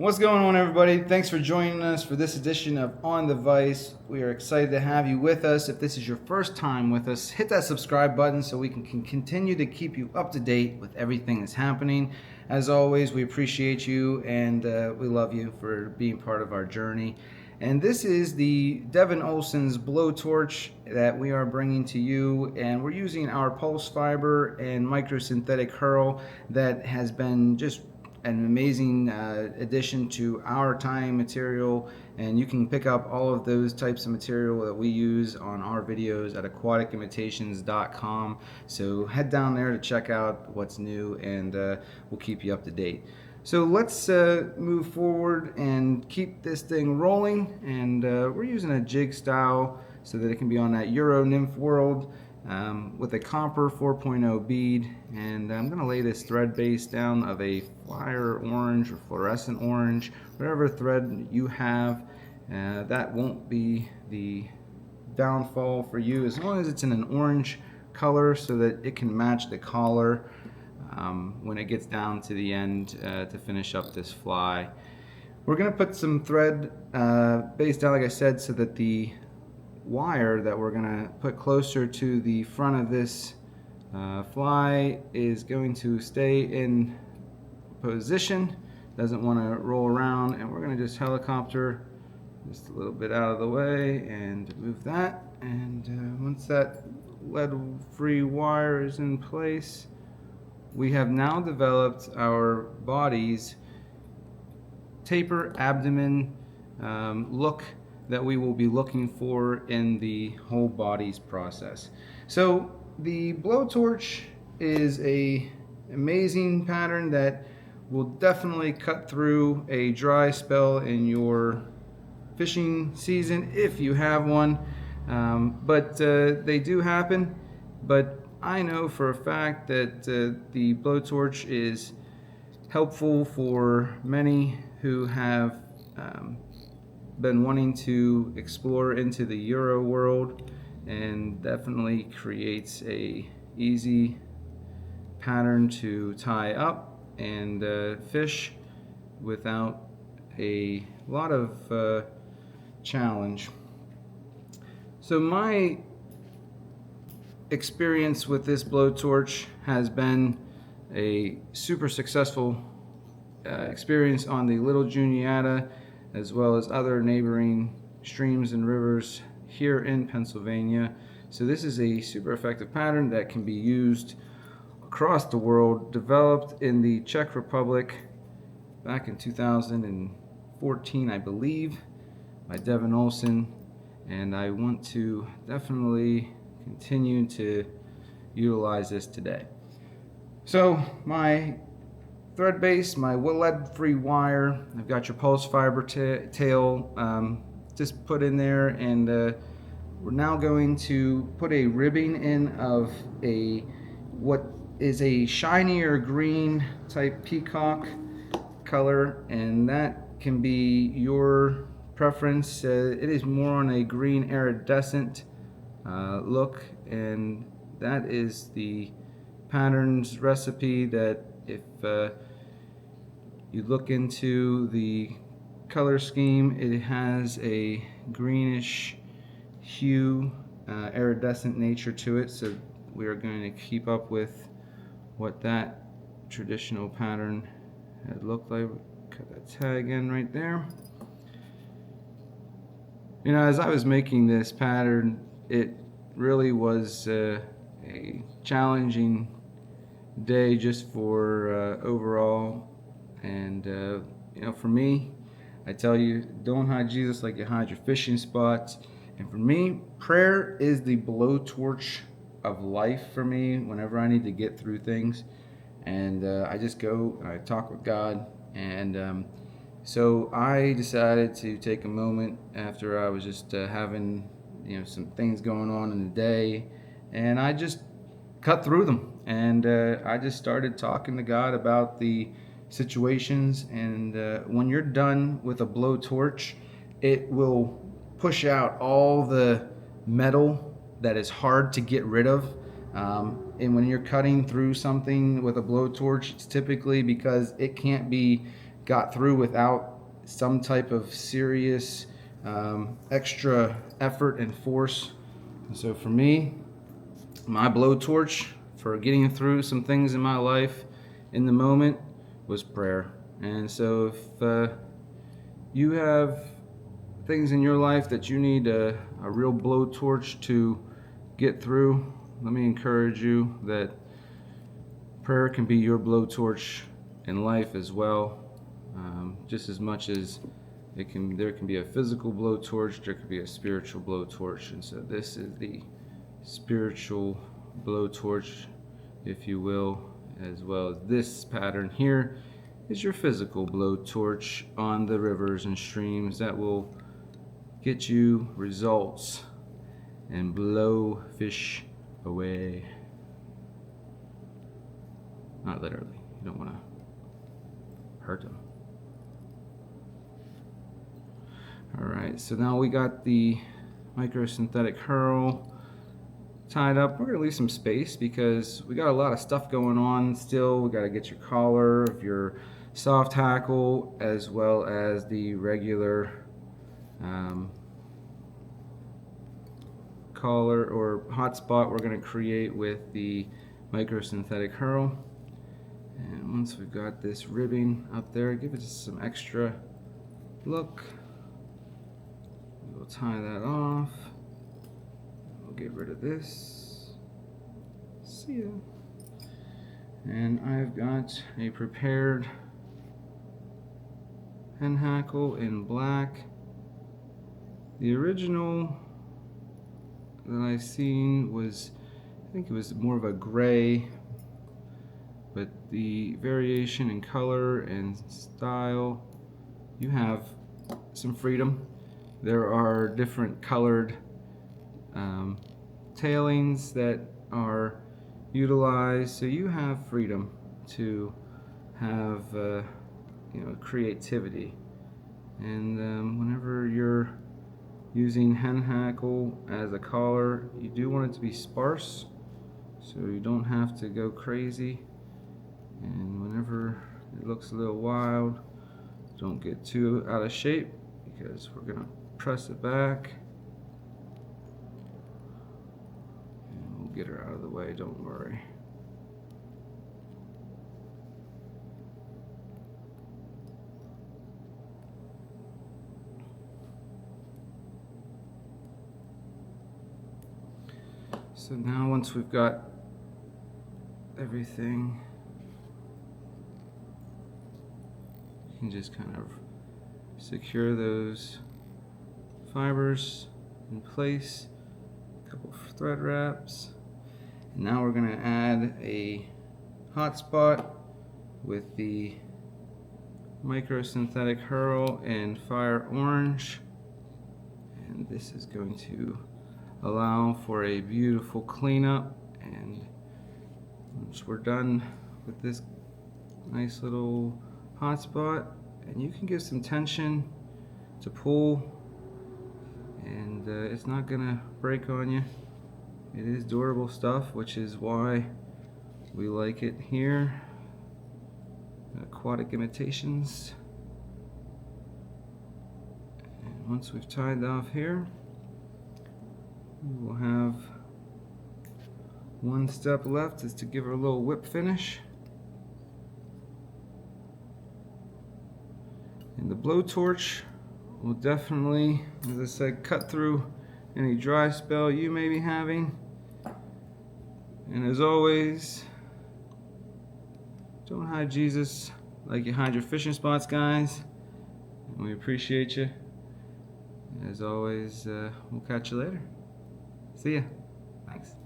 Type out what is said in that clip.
What's going on, everybody? Thanks for joining us for this edition of On the Vice. We are excited to have you with us. If this is your first time with us, hit that subscribe button so we can continue to keep you up to date with everything that's happening. As always, we appreciate you and we love you for being part of our journey. And this is the Devin Olson's Blowtorch that we are bringing to you, and we're using our pulse fiber and microsynthetic hurl that has been just an amazing addition to our tying material, and you can pick up all of those types of material that we use on our videos at aquaticimitations.com. So head down there to check out what's new, and we'll keep you up to date. So let's move forward and keep this thing rolling, and we're using a jig style so that it can be on that Euro nymph world with a copper 4.0 bead, and I'm going to lay this thread base down of a fire orange or fluorescent orange, whatever thread you have. That won't be the downfall for you as long as it's in an orange color so that it can match the collar when it gets down to the end to finish up this fly. We're going to put some thread base down, like I said, so that the wire that we're going to put closer to the front of this fly is going to stay in position, doesn't want to roll around, and we're going to just helicopter just a little bit out of the way and move that. And once that lead-free wire is in place, we have now developed our body's taper abdomen look that we will be looking for in the whole bodies process. So the Blowtorch is a amazing pattern that will definitely cut through a dry spell in your fishing season if you have one, but they do happen. But I know for a fact that the Blowtorch is helpful for many who have been wanting to explore into the Euro world, and definitely creates a easy pattern to tie up and fish without a lot of challenge. So my experience with this Blowtorch has been a super successful experience on the Little Juniata, as well as other neighboring streams and rivers here in Pennsylvania. So this is a super effective pattern that can be used across the world, developed in the Czech Republic back in 2014, I believe, by Devin Olson, and I want to definitely continue to utilize this today. So my thread base, my lead-free wire, I've got your pulse fiber tail just put in there, and we're now going to put a ribbing in of what is a shinier green type peacock color, and that can be your preference. It is more on a green iridescent look, and that is the pattern's recipe that if you look into the color scheme, it has a greenish hue, iridescent nature to it, so we are going to keep up with what that traditional pattern had looked like. Cut that tag in right there. You know, as I was making this pattern, it really was a challenging day just for overall, and you know, for me, I tell you, don't hide Jesus like you hide your fishing spots. And for me, prayer is the blowtorch of life for me whenever I need to get through things, and I just go and I talk with God. And so I decided to take a moment after I was just having, you know, some things going on in the day, and I just cut through them, and I just started talking to God about the situations. And when you're done with a blowtorch, it will push out all the metal that is hard to get rid of. And when you're cutting through something with a blowtorch, it's typically because it can't be got through without some type of serious extra effort and force. And so for me, my blowtorch for getting through some things in my life in the moment was prayer. And so if you have things in your life that you need a real blowtorch to get through, let me encourage you that prayer can be your blowtorch in life as well. Just as much as there can be a physical blowtorch, there could be a spiritual blowtorch. And so this is the spiritual blowtorch, if you will, as well as this pattern here is your physical blowtorch on the rivers and streams that will get you results and blow fish away. Not literally, you don't want to hurt them. Alright, so now we got the microsynthetic hurl tied up. We're going to leave some space because we got a lot of stuff going on still. We got to get your collar of your soft hackle as well as the regular collar or hotspot we're going to create with the microsynthetic hurl. And once we've got this ribbing up there, give it some extra look. We'll tie that off. We'll get rid of this. See ya. And I've got a prepared pen hackle in black. The original that I've seen was, I think it was more of a gray, but the variation in color and style, you have some freedom. There are different colored tailings that are utilized, so you have freedom to have creativity. And whenever you're using hen hackle as a collar, you do want it to be sparse, so you don't have to go crazy. And whenever it looks a little wild, don't get too out of shape, because we're gonna press it back and we'll get her out of the way, don't worry. So now once we've got everything, you can just kind of secure those fibers in place, a couple of thread wraps. And now we're going to add a hotspot with the microsynthetic hurl in fire orange, and this is going to allow for a beautiful cleanup. And once we're done with this nice little hotspot, and you can give some tension to pull, and it's not gonna break on you. It is durable stuff, which is why we like it here, Aquatic Imitations. And once we've tied off here, we will have one step left, is to give her a little whip finish. And the blowtorch will definitely, as I said, cut through any dry spell you may be having. And as always, don't hide Jesus like you hide your fishing spots, guys. And we appreciate you. As always, we'll catch you later. See ya. Thanks.